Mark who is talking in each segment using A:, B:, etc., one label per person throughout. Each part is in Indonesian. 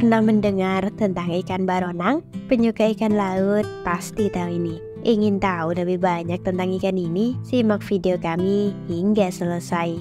A: Pernah mendengar tentang ikan baronang? Penyuka ikan laut pasti tahu ini. Ingin tahu lebih banyak tentang ikan ini? Simak video kami hingga selesai.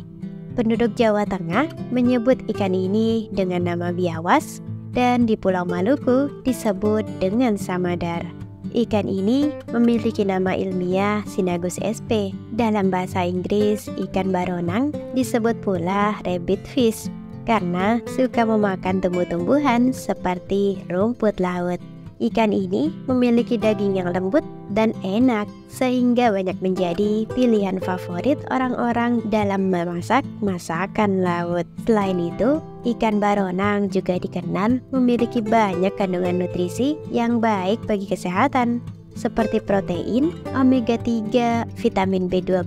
A: Penduduk Jawa Tengah menyebut ikan ini dengan nama biawas, dan di Pulau Maluku disebut dengan samadar. Ikan ini memiliki nama ilmiah Synagus sp. Dalam bahasa Inggris, ikan baronang disebut pula rabbit fish karena suka memakan tumbuh-tumbuhan seperti rumput laut. Ikan ini memiliki daging yang lembut dan enak, sehingga banyak menjadi pilihan favorit orang-orang dalam memasak masakan laut. Selain itu, ikan baronang juga dikenal memiliki banyak kandungan nutrisi yang baik bagi kesehatan, seperti protein, omega 3, vitamin B12,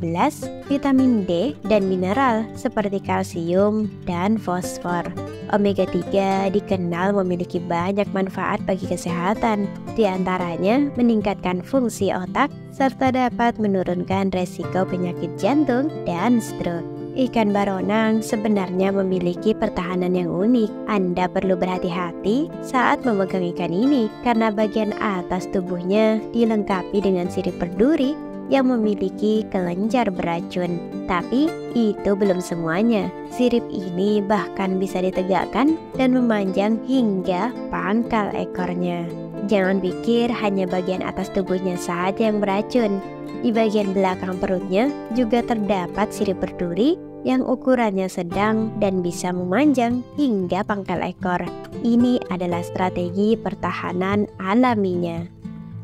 A: vitamin D, dan mineral seperti kalsium dan fosfor. Omega 3 dikenal memiliki banyak manfaat bagi kesehatan, di antaranya meningkatkan fungsi otak serta dapat menurunkan resiko penyakit jantung dan stroke. Ikan baronang sebenarnya memiliki pertahanan yang unik. Anda perlu berhati-hati saat memegang ikan ini karena bagian atas tubuhnya dilengkapi dengan sirip berduri yang memiliki kelenjar beracun. Tapi itu belum semuanya. Sirip ini bahkan bisa ditegakkan dan memanjang hingga pangkal ekornya. Jangan pikir hanya bagian atas tubuhnya saja yang beracun. Di bagian belakang perutnya juga terdapat sirip berduri yang ukurannya sedang dan bisa memanjang hingga pangkal ekor. Ini adalah strategi pertahanan alaminya.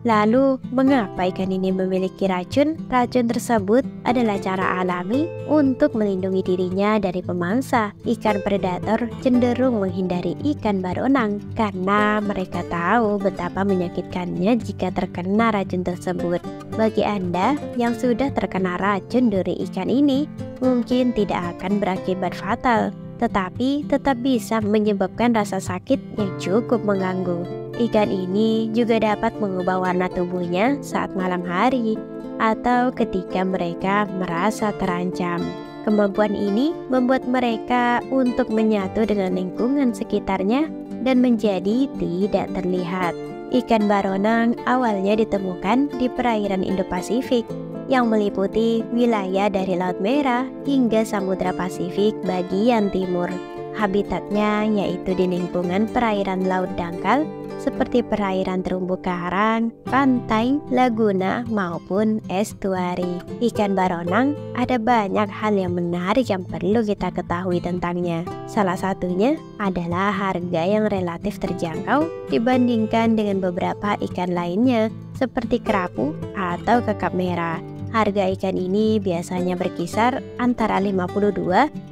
A: Lalu, mengapa ikan ini memiliki racun? Racun tersebut adalah cara alami untuk melindungi dirinya dari pemangsa. Ikan predator cenderung menghindari ikan baronang karena mereka tahu betapa menyakitkannya jika terkena racun tersebut. Bagi Anda yang sudah terkena racun duri ikan ini, mungkin tidak akan berakibat fatal, tetapi tetap bisa menyebabkan rasa sakit yang cukup mengganggu. Ikan ini juga dapat mengubah warna tubuhnya saat malam hari atau ketika mereka merasa terancam. Kemampuan ini membuat mereka untuk menyatu dengan lingkungan sekitarnya dan menjadi tidak terlihat. Ikan baronang awalnya ditemukan di perairan Indo-Pasifik yang meliputi wilayah dari Laut Merah hingga Samudra Pasifik bagian timur. Habitatnya yaitu di lingkungan perairan laut dangkal seperti perairan terumbu karang, pantai, laguna, maupun estuari. Ikan baronang ada banyak hal yang menarik yang perlu kita ketahui tentangnya. Salah satunya adalah harga yang relatif terjangkau dibandingkan dengan beberapa ikan lainnya seperti kerapu atau kakap merah. Harga ikan ini biasanya berkisar antara 52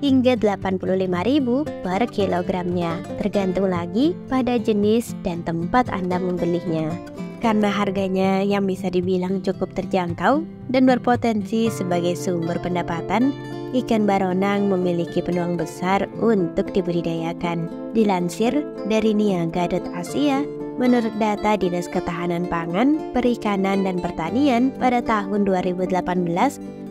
A: hingga 85.000 per kilogramnya, tergantung lagi pada jenis dan tempat Anda membelinya. Karena harganya yang bisa dibilang cukup terjangkau dan berpotensi sebagai sumber pendapatan, ikan baronang memiliki peluang besar untuk dibudidayakan. Dilansir dari Niaga.Asia, menurut data Dinas Ketahanan Pangan, Perikanan dan Pertanian pada tahun 2018,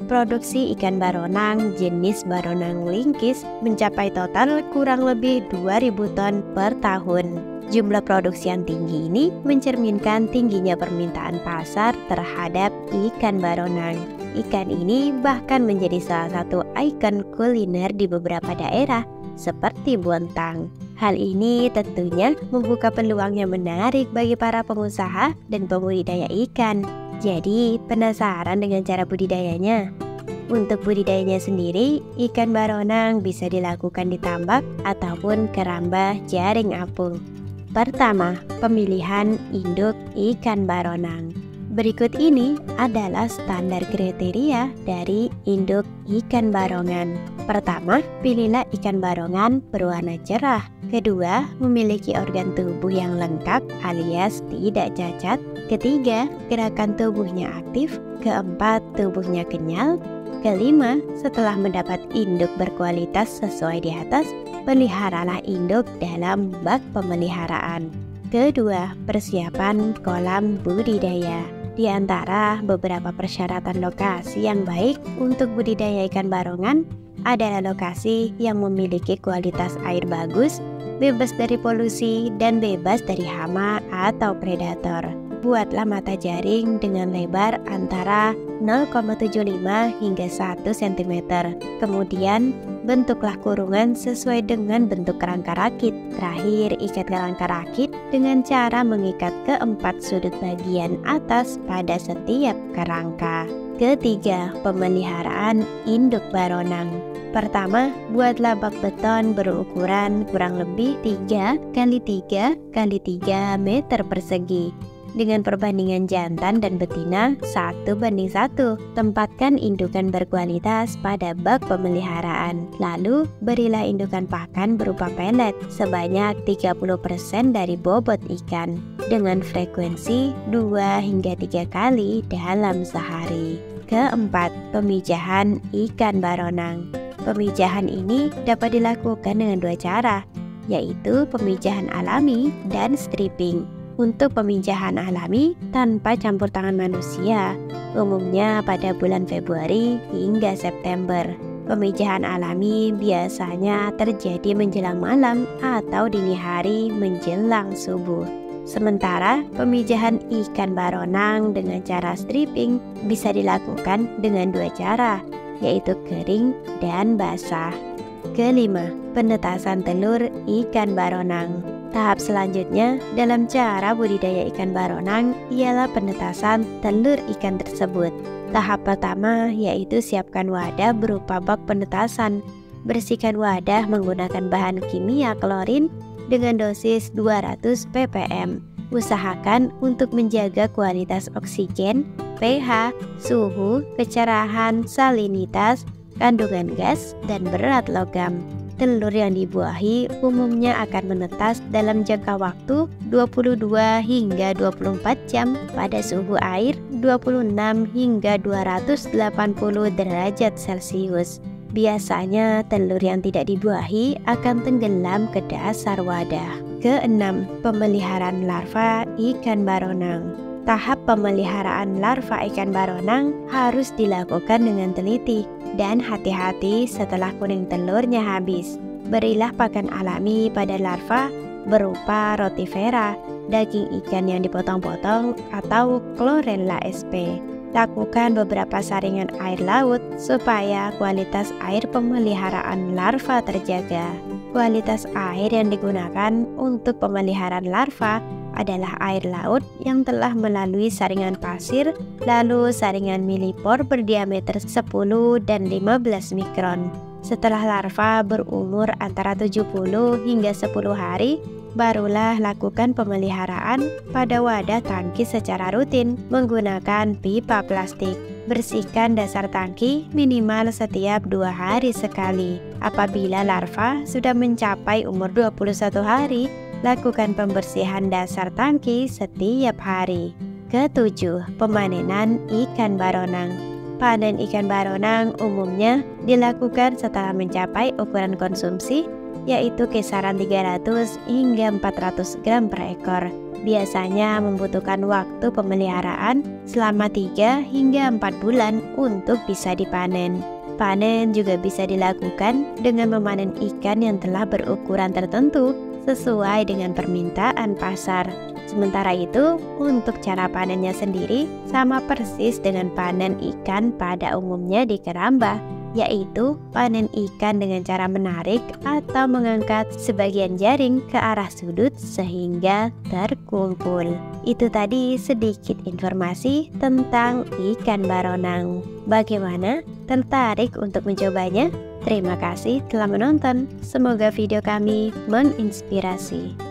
A: produksi ikan baronang jenis baronang lingkis mencapai total kurang lebih 2.000 ton per tahun. Jumlah produksi yang tinggi ini mencerminkan tingginya permintaan pasar terhadap ikan baronang. Ikan ini bahkan menjadi salah satu ikon kuliner di beberapa daerah seperti Bontang. Hal ini tentunya membuka peluang yang menarik bagi para pengusaha dan pembudidaya ikan. Jadi, penasaran dengan cara budidayanya? Untuk budidayanya sendiri, ikan baronang bisa dilakukan di tambak ataupun keramba jaring apung. Pertama, pemilihan induk ikan baronang. Berikut ini adalah standar kriteria dari induk ikan barongan. Pertama, pilihlah ikan barongan berwarna cerah. Kedua, memiliki organ tubuh yang lengkap alias tidak cacat. Ketiga, gerakan tubuhnya aktif. Keempat, tubuhnya kenyal. Kelima, setelah mendapat induk berkualitas sesuai di atas, peliharalah induk dalam bak pemeliharaan. Kedua, persiapan kolam budidaya. Di antara beberapa persyaratan lokasi yang baik untuk budidaya ikan barongan adalah lokasi yang memiliki kualitas air bagus bebas dari polusi, dan bebas dari hama atau predator. Buatlah mata jaring dengan lebar antara 0,75 hingga 1 cm. Kemudian, bentuklah kurungan sesuai dengan bentuk kerangka rakit. Terakhir, ikat kerangka rakit dengan cara mengikat keempat sudut bagian atas pada setiap kerangka. Ketiga, pemeliharaan induk baronang. Pertama, buatlah bak beton berukuran kurang lebih 3 x 3 x 3 meter persegi. Dengan perbandingan jantan dan betina 1:1. Tempatkan indukan berkualitas pada bak pemeliharaan. Lalu berilah indukan pakan berupa pelet sebanyak 30% dari bobot ikan dengan frekuensi 2 hingga 3 kali dalam sehari. Keempat, pemijahan ikan baronang. Pemijahan ini dapat dilakukan dengan 2 cara, yaitu pemijahan alami dan stripping. Untuk pemijahan alami tanpa campur tangan manusia, umumnya pada bulan Februari hingga September. Pemijahan alami biasanya terjadi menjelang malam atau dini hari menjelang subuh. Sementara pemijahan ikan baronang dengan cara stripping bisa dilakukan dengan 2 cara, yaitu kering dan basah. Kelima, penetasan telur ikan baronang. Tahap selanjutnya dalam cara budidaya ikan baronang ialah penetasan telur ikan tersebut. Tahap pertama yaitu siapkan wadah berupa bak penetasan. Bersihkan wadah menggunakan bahan kimia klorin dengan dosis 200 ppm. Usahakan untuk menjaga kualitas oksigen, pH, suhu, kecerahan, salinitas, kandungan gas, dan berat logam. Telur yang dibuahi umumnya akan menetas dalam jangka waktu 22 hingga 24 jam pada suhu air 26 hingga 280 derajat Celcius. Biasanya telur yang tidak dibuahi akan tenggelam ke dasar wadah. Keenam, pemeliharaan larva ikan baronang. Tahap pemeliharaan larva ikan baronang harus dilakukan dengan teliti dan hati-hati setelah kuning telurnya habis. Berilah pakan alami pada larva berupa rotifera, daging ikan yang dipotong-potong atau chlorella sp. Lakukan beberapa saringan air laut supaya kualitas air pemeliharaan larva terjaga. Kualitas air yang digunakan untuk pemeliharaan larva adalah air laut yang telah melalui saringan pasir, lalu saringan milipor berdiameter 10 dan 15 mikron. Setelah larva berumur antara 70 hingga 10 hari, barulah lakukan pemeliharaan pada wadah tangki secara rutin menggunakan pipa plastik. Bersihkan dasar tangki minimal setiap 2 hari sekali. Apabila larva sudah mencapai umur 21 hari, lakukan pembersihan dasar tangki setiap hari. Ketujuh, pemanenan ikan baronang. Panen ikan baronang umumnya dilakukan setelah mencapai ukuran konsumsi, yaitu kisaran 300 hingga 400 gram per ekor. Biasanya membutuhkan waktu pemeliharaan selama 3 hingga 4 bulan untuk bisa dipanen. Panen juga bisa dilakukan dengan memanen ikan yang telah berukuran tertentu sesuai dengan permintaan pasar. Sementara itu, untuk cara panennya sendiri sama persis dengan panen ikan pada umumnya di keramba, yaitu panen ikan dengan cara menarik atau mengangkat sebagian jaring ke arah sudut sehingga terkumpul. Itu tadi sedikit informasi tentang ikan baronang. Bagaimana? Tertarik untuk mencobanya? Terima kasih telah menonton. Semoga video kami menginspirasi.